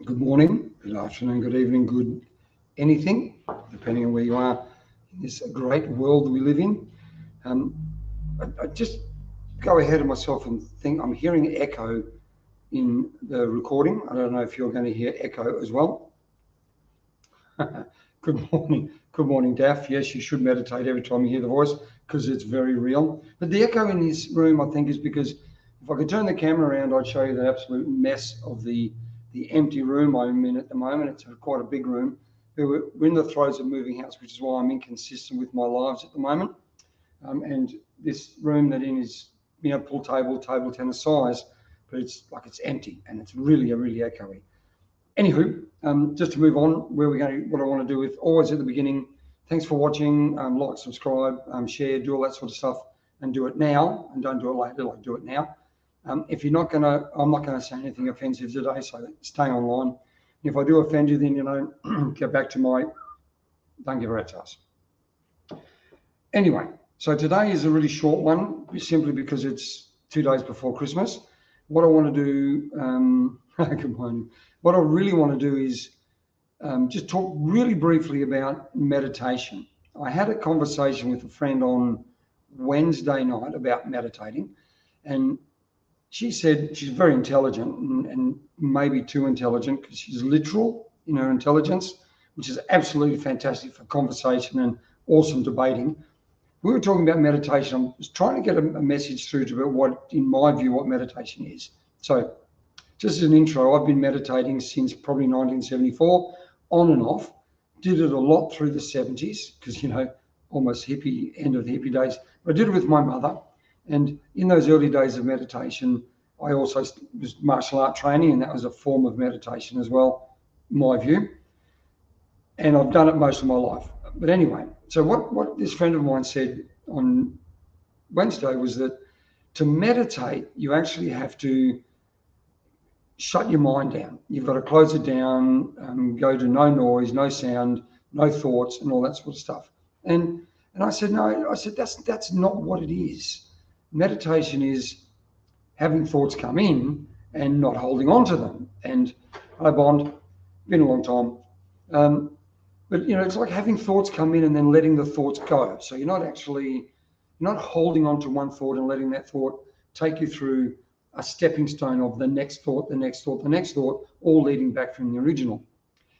Good morning, good afternoon, good evening, good anything, depending on where you are in this great world we live in. I just go ahead of myself and think I'm hearing echo in the recording. I don't know if you're going to hear echo as well. Good morning, Daff. Yes, you should meditate every time you hear the voice because it's very real. But the echo in this room, I think, is because if I could turn the camera around, I'd show you the absolute mess of the empty room I'm in at the moment. It's quite a big room. We're in the throes of moving house, which is why I'm inconsistent with my lives at the moment. And this room that in is, pool table tennis size, but it's empty and it's really echoey. Anywho, just to move on, what I want to do with always at the beginning, thanks for watching, like, subscribe, share, do all that sort of stuff, and do it now, and don't do it later, do it now. If you're not gonna, I'm not gonna say anything offensive today, so stay online. If I do offend you, then get back to don't give a rat's ass. Anyway, so today is a really short one, simply because it's 2 days before Christmas. What I want to do, good morning. What I really want to do is just talk really briefly about meditation. I had a conversation with a friend on Wednesday night about meditating, and she said she's very intelligent and maybe too intelligent because she's literal in her intelligence, which is absolutely fantastic for conversation and awesome debating. We were talking about meditation. I was trying to get a message through to what, in my view, what meditation is. So just as an intro, I've been meditating since probably 1974, on and off. Did it a lot through the 70s because, almost hippie, end of the hippie days. But I did it with my mother. And in those early days of meditation, I also was martial art training, and that was a form of meditation as well, in my view. And I've done it most of my life. But anyway, so what this friend of mine said on Wednesday was that to meditate, you actually have to shut your mind down. You've got to close it down, go to no noise, no sound, no thoughts, and all that sort of stuff. And I said, no, that's not what it is. Meditation is having thoughts come in and not holding on to them. And hi, Bond, been a long time. But it's like having thoughts come in and then letting the thoughts go. So you're not holding on to one thought and letting that thought take you through a stepping stone of the next thought, the next thought, the next thought, all leading back from the original.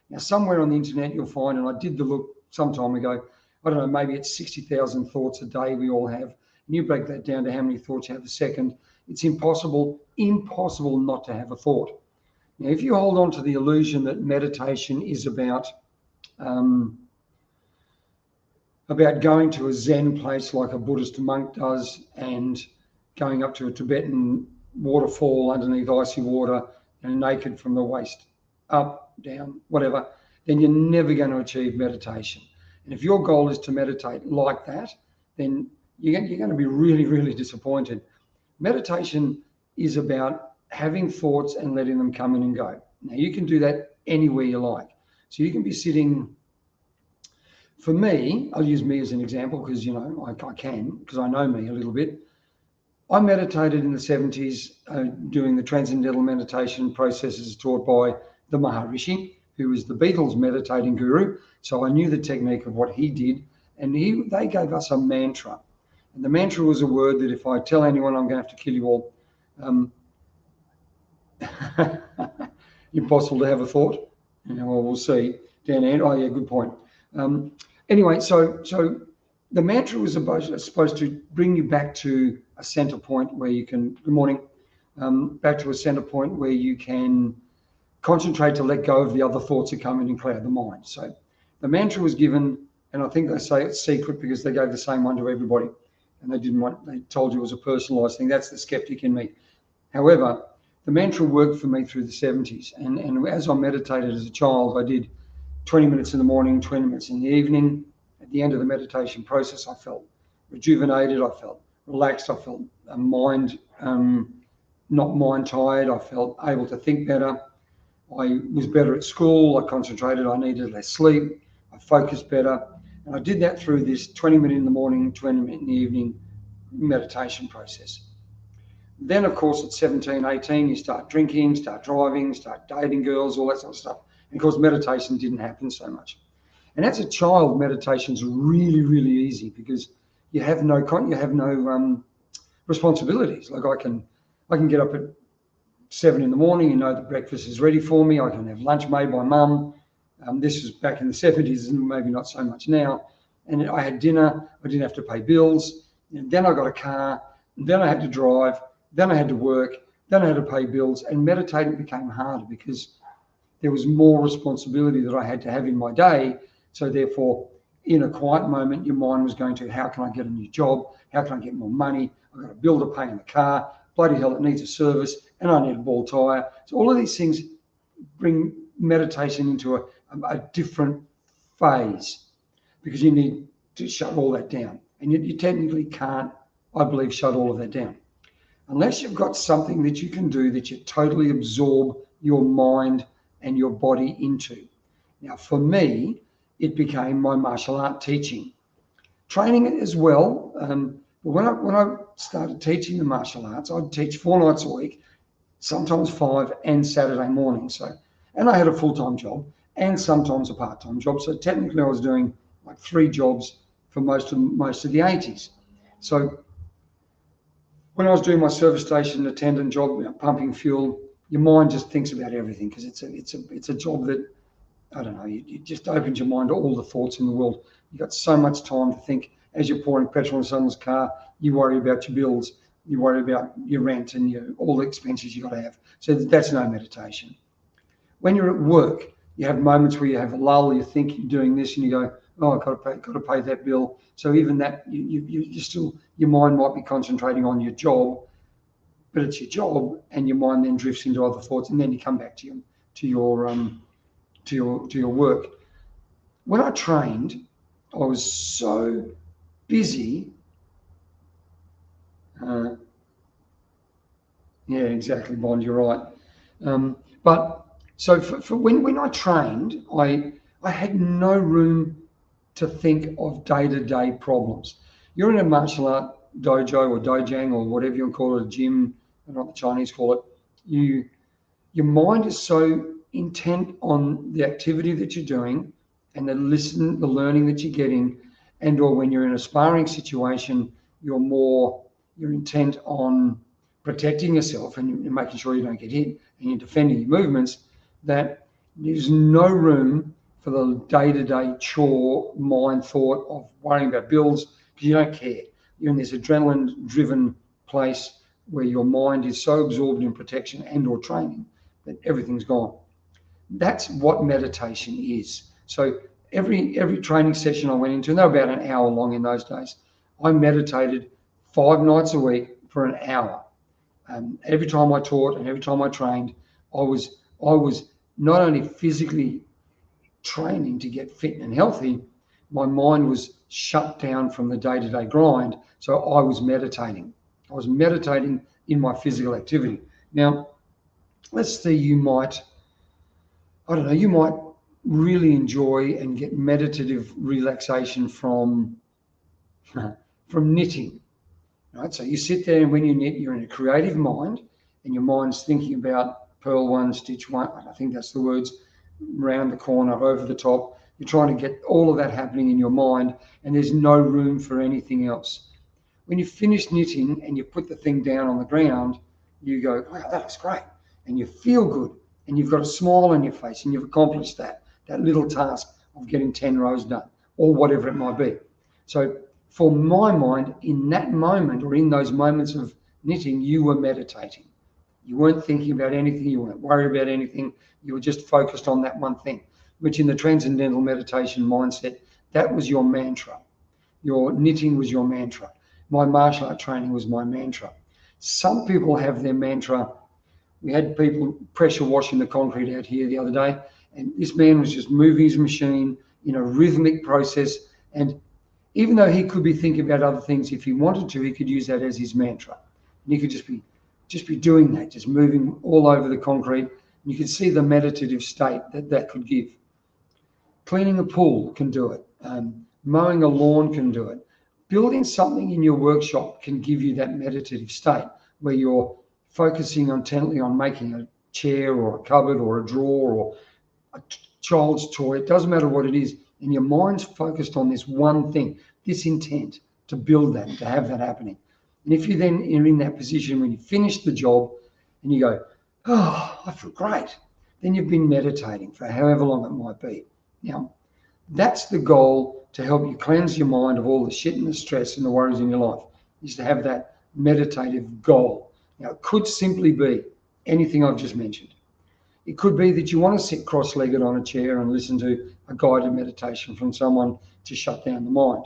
Now, somewhere on the internet you'll find, and I did the look some time ago, I don't know, maybe it's 60,000 thoughts a day we all have. And you break that down to how many thoughts you have a second. It's impossible not to have a thought. Now, if you hold on to the illusion that meditation is about going to a Zen place like a Buddhist monk does and going up to a Tibetan waterfall underneath icy water and naked from the waist up, down, whatever, then you're never going to achieve meditation. And if your goal is to meditate like that, then you're going to be really disappointed. Meditation is about having thoughts and letting them come in and go. Now, you can do that anywhere you like. So you can be sitting, for me, I'll use me as an example because, I can, because I know me a little bit. I meditated in the 70s doing the transcendental meditation processes taught by the Maharishi, who was the Beatles meditating guru. So I knew the technique of what he did, and they gave us a mantra. And the mantra was a word that if I tell anyone, I'm going to have to kill you all. Impossible to have a thought. Well, we'll see. Dan Ant, oh yeah, good point. Anyway, so the mantra was supposed to bring you back to a center point where you can, good morning, back to a center point where you can concentrate to let go of the other thoughts that come in and cloud the mind. So the mantra was given, and I think they say it's secret because they gave the same one to everybody, and they told you it was a personalized thing. That's the skeptic in me. However, the mantra worked for me through the 70s, and as I meditated as a child, I did 20 minutes in the morning, 20 minutes in the evening. At the end of the meditation process, I felt rejuvenated, I felt relaxed, I felt not mind tired, I felt able to think better. I was better at school, I concentrated, I needed less sleep, I focused better. And I did that through this 20 minute in the morning, 20 minute in the evening meditation process. Then, of course, at 17, 18, you start drinking, start driving, start dating girls, all that sort of stuff. And of course, meditation didn't happen so much. And as a child, meditation's really, really easy because you have no responsibilities. Like I can get up at 7 in the morning and know that breakfast is ready for me. I can have lunch made by mum. This was back in the 70s and maybe not so much now. And I had dinner. I didn't have to pay bills. And then I got a car. And then I had to drive. Then I had to work. Then I had to pay bills. And meditating became harder because there was more responsibility that I had to have in my day. So therefore, in a quiet moment, your mind was going to, how can I get a new job? How can I get more money? I've got a bill to pay in the car. Bloody hell, it needs a service, and I need a ball tire. So all of these things bring meditation into a different phase because you need to shut all that down. And you technically can't, I believe, shut all of that down. Unless you've got something that you can do that you totally absorb your mind and your body into. Now, for me, it became my martial art teaching. Training it as well. When I started teaching the martial arts, I'd teach 4 nights a week, sometimes 5, and Saturday morning. And I had a full-time job and sometimes a part-time job. So technically, I was doing like 3 jobs for most of the 80s. So when I was doing my service station attendant job, pumping fuel, your mind just thinks about everything because it's a job that, I don't know, it just opens your mind to all the thoughts in the world. You've got so much time to think. As you're pouring petrol in someone's car, you worry about your bills, you worry about your rent and all the expenses you've got to have. So that's no meditation. When you're at work, you have moments where you have a lull, you think you're doing this and you go, oh, I've got to pay that bill. So even that, you still, your mind might be concentrating on your job, but it's your job, and your mind then drifts into other thoughts, and then you come back to your work. When I trained, I was so busy. Yeah, exactly, Bond. You're right. But so for when I trained, I had no room to think of day-to-day problems. You're in a martial art dojo or dojang or whatever you want to call it, a gym, I don't know what the Chinese call it. Your mind is so intent on the activity that you're doing and the learning that you're getting, and or when you're in a sparring situation, you're intent on protecting yourself and you're making sure you don't get hit and you're defending your movements, that there's no room for the day-to-day chore mind thought of worrying about bills because you don't care. You're in this adrenaline-driven place where your mind is so absorbed in protection and or training that everything's gone. That's what meditation is. So every training session I went into, and they were about an hour long in those days, I meditated 5 nights a week for an hour. Every time I taught and every time I trained, I was not only physically training to get fit and healthy, my mind was shut down from the day-to-day grind. So I was meditating. I was meditating in my physical activity. Now, let's say you might really enjoy and get meditative relaxation from knitting. Right? So you sit there and when you knit, you're in a creative mind and your mind's thinking about purl 1, stitch 1, I think that's the words, round the corner, over the top. You're trying to get all of that happening in your mind and there's no room for anything else. When you finish knitting and you put the thing down on the ground, you go, wow, that looks great. And you feel good and you've got a smile on your face and you've accomplished that little task of getting 10 rows done or whatever it might be. So for my mind, in that moment or in those moments of knitting, you were meditating. You weren't thinking about anything. You weren't worried about anything. You were just focused on that one thing, which in the transcendental meditation mindset, that was your mantra. Your knitting was your mantra. My martial art training was my mantra. Some people have their mantra. We had people pressure washing the concrete out here the other day, and this man was just moving his machine in a rhythmic process. And even though he could be thinking about other things, if he wanted to, he could use that as his mantra. And he could just be doing that, just moving all over the concrete. And you could see the meditative state that could give. Cleaning a pool can do it. Mowing a lawn can do it. Building something in your workshop can give you that meditative state where you're focusing intently on making a chair or a cupboard or a drawer or a child's toy. It doesn't matter what it is. And your mind's focused on this one thing, this intent to build that, to have that happening. And if you then are in that position when you finish the job and you go, oh, I feel great, then you've been meditating for however long it might be. Now, that's the goal, to help you cleanse your mind of all the shit and the stress and the worries in your life, is to have that meditative goal. Now, it could simply be anything I've just mentioned. It could be that you want to sit cross-legged on a chair and listen to a guided meditation from someone to shut down the mind.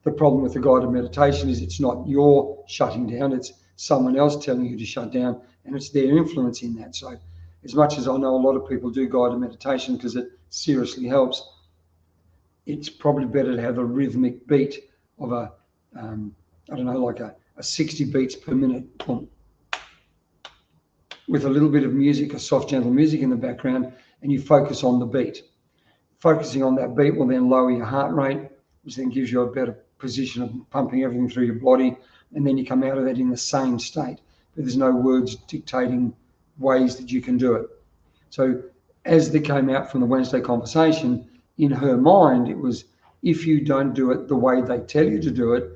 The problem with the guided meditation is it's not your shutting down, it's someone else telling you to shut down, and it's their influence in that. So as much as I know a lot of people do guided meditation because it seriously helps, it's probably better to have a rhythmic beat of a, I don't know, like a 60 beats per minute, boom, with a little bit of music, a soft, gentle music in the background, and you focus on the beat. Focusing on that beat will then lower your heart rate, which then gives you a better position of pumping everything through your body, and then you come out of that in the same state. But there's no words dictating ways that you can do it. So as they came out from the Wednesday conversation, in her mind, it was, if you don't do it the way they tell you to do it,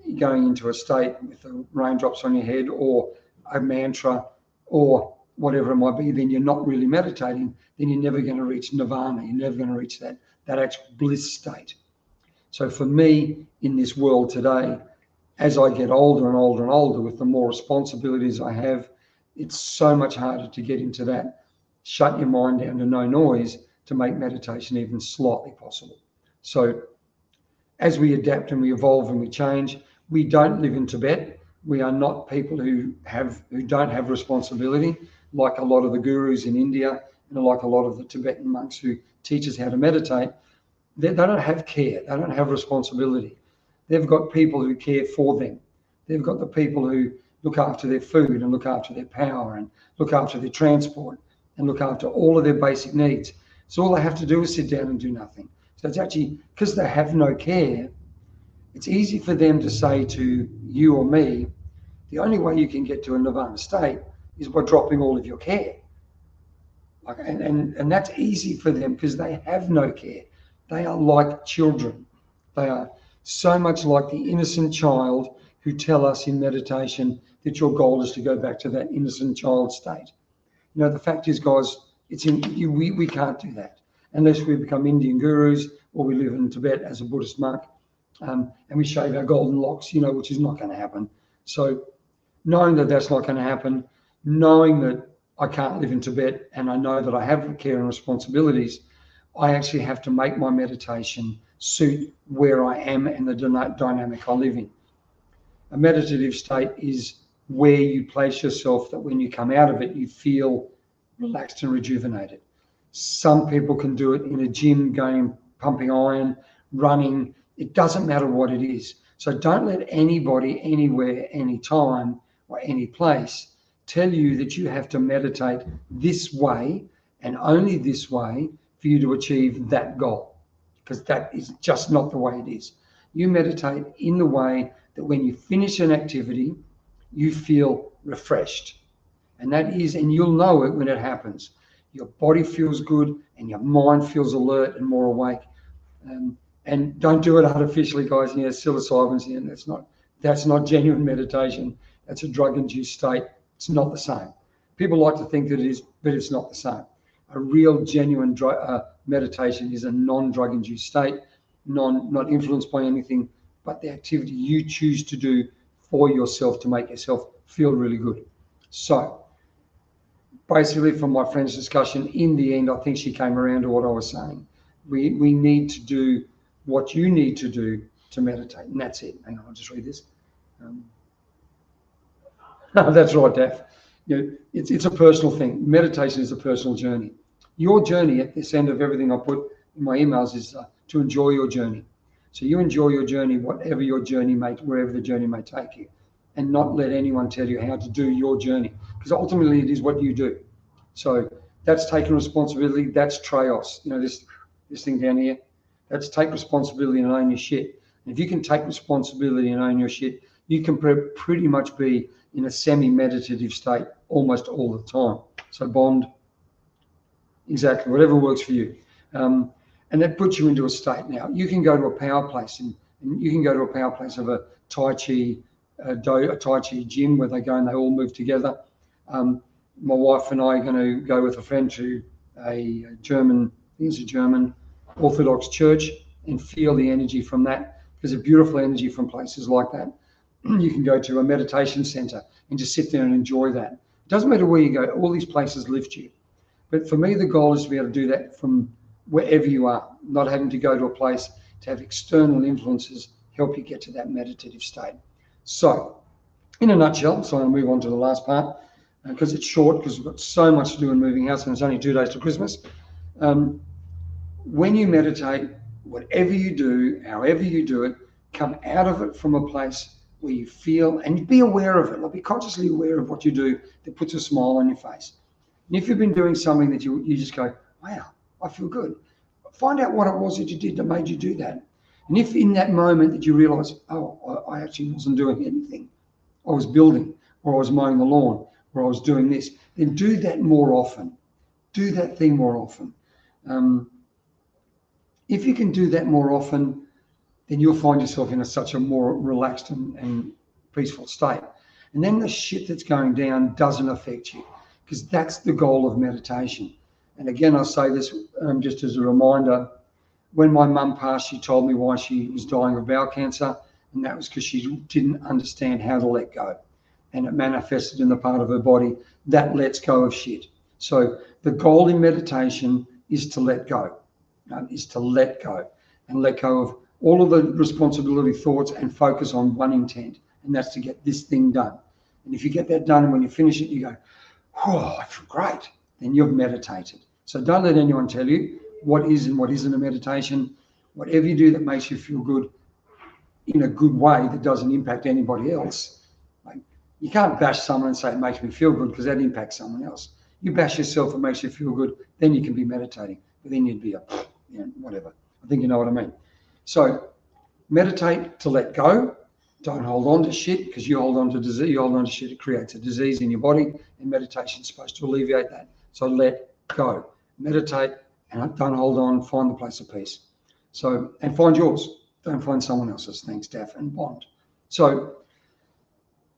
you're going into a state with the raindrops on your head or a mantra or whatever it might be, then you're not really meditating, then you're never going to reach nirvana. You're never going to reach that actual bliss state. So for me, in this world today, as I get older and older and older, with the more responsibilities I have, it's so much harder to get into that, shut your mind down to no noise, to make meditation even slightly possible. So as we adapt and we evolve and we change, we don't live in Tibet. We are not people who don't have responsibility, like a lot of the gurus in India and like a lot of the Tibetan monks who teach us how to meditate. They don't have care. They don't have responsibility. They've got people who care for them. They've got the people who look after their food and look after their power and look after their transport and look after all of their basic needs. So all they have to do is sit down and do nothing. So it's actually, because they have no care, it's easy for them to say to you or me, the only way you can get to a nirvana state is by dropping all of your care. And that's easy for them because they have no care. They are like children. They are so much like the innocent child who tell us in meditation that your goal is to go back to that innocent child state. You know, the fact is, guys, we can't do that unless we become Indian gurus or we live in Tibet as a Buddhist monk, and we shave our golden locks, you know, which is not going to happen. So knowing that that's not going to happen, knowing that I can't live in Tibet and I know that I have care and responsibilities, I actually have to make my meditation suit where I am and the dynamic I live in. A meditative state is where you place yourself that when you come out of it, you feel relaxed and rejuvenated. Some people can do it in a gym, going, pumping iron, running. It doesn't matter what it is. So don't let anybody, anywhere, anytime, or any place tell you that you have to meditate this way and only this way for you to achieve that goal, because that is just not the way it is. You meditate in the way that when you finish an activity, you feel refreshed. And that is, and you'll know it when it happens. Your body feels good and your mind feels alert and more awake. And don't do it artificially, guys. You know, psilocybin's in. That's not genuine meditation. That's a drug-induced state. It's not the same. People like to think that it is, but it's not the same. A real, genuine meditation is a non-drug induced state, not influenced by anything, but the activity you choose to do for yourself to make yourself feel really good. So basically, from my friend's discussion, in the end, I think she came around to what I was saying. We need to do what you need to do to meditate, and that's it. Hang on, I'll just read this. That's right, Daph. You know, it's a personal thing. Meditation is a personal journey. Your journey at this end of everything I put in my emails is to enjoy your journey. So you enjoy your journey, whatever your journey wherever the journey may take you, and not let anyone tell you how to do your journey, because ultimately it is what you do. So that's taking responsibility. That's Treos. You know, this thing down here. That's take responsibility and own your shit. And if you can take responsibility and own your shit, you can pretty much be in a semi-meditative state almost all the time. So bond, exactly, whatever works for you. And that puts you into a state. Now, you can go to a power place, and you can go to a power place of a Tai Chi, a Tai Chi gym where they go and they all move together. My wife and I are going to go with a friend to a German, I think it's a German Orthodox church, and feel the energy from that. There's a beautiful energy from places like that. You can go to a meditation center and just sit there and enjoy that. It doesn't matter where you go, all these places lift you. But for me, the goal is to be able to do that from wherever you are, not having to go to a place to have external influences help you get to that meditative state. So, in a nutshell, so I'll move on to the last part because it's short, because we've got so much to do in moving house and it's only 2 days to Christmas. When you meditate, whatever you do, however you do it, come out of it from a place where you feel, and be aware of it, like be consciously aware of what you do that puts a smile on your face. And if you've been doing something that you just go, wow, I feel good, find out what it was that you did that made you do that. And if in that moment that you realize, oh, I actually wasn't doing anything, I was building, or I was mowing the lawn, or I was doing this, then do that more often. Do that thing more often. If you can do that more often, then you'll find yourself in such a more relaxed and peaceful state. And then the shit that's going down doesn't affect you, because that's the goal of meditation. And again, I'll say this just as a reminder. When my mum passed, she told me why she was dying of bowel cancer, and that was because she didn't understand how to let go. And it manifested in the part of her body that lets go of shit. So the goal in meditation is to let go, and let go of all of the responsibility thoughts and focus on one intent, and that's to get this thing done. And if you get that done, and when you finish it, you go, oh, I feel great, then you've meditated. So don't let anyone tell you what is and what isn't a meditation. Whatever you do that makes you feel good in a good way that doesn't impact anybody else. Like, you can't bash someone and say it makes me feel good, because that impacts someone else. You bash yourself, it makes you feel good, then you can be meditating. But then you'd be whatever. I think you know what I mean. So meditate to let go. Don't hold on to shit, because you hold on to disease. You hold on to shit, it creates a disease in your body, and meditation is supposed to alleviate that. So let go. Meditate and don't hold on. Find the place of peace. So, and find yours. Don't find someone else's. Thanks, Daff, and bond. So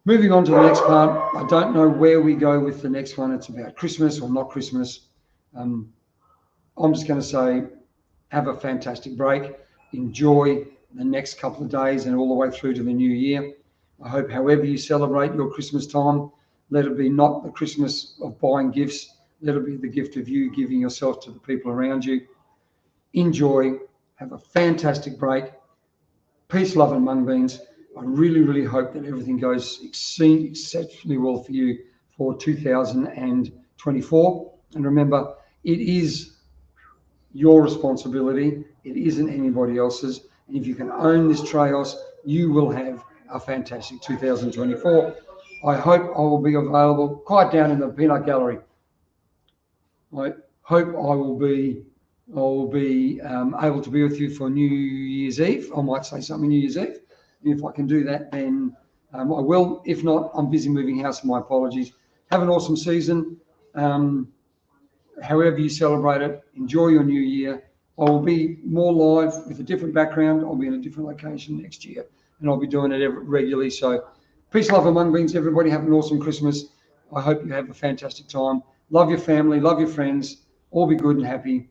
moving on to the next part. I don't know where we go with the next one. It's about Christmas or not Christmas. I'm just going to say, have a fantastic break. Enjoy the next couple of days and all the way through to the new year. I hope however you celebrate your Christmas time, let it be not the Christmas of buying gifts. Let it be the gift of you giving yourself to the people around you. Enjoy. Have a fantastic break. Peace, love, and mung beans. I really, really hope that everything goes exceptionally well for you for 2024. And remember, it is your responsibility. It isn't anybody else's. And if you can own this Traos, you will have a fantastic 2024. I hope I will be available quite down in the peanut gallery. I hope I will be able to be with you for New Year's Eve. I might say something New Year's Eve. And if I can do that, then I will. If not, I'm busy moving house. My apologies. Have an awesome season. However you celebrate it, enjoy your new year. I will be more live with a different background. I'll be in a different location next year, and I'll be doing it regularly. So peace, love, and mung beans, everybody. Have an awesome Christmas. I hope you have a fantastic time. Love your family, love your friends. All be good and happy.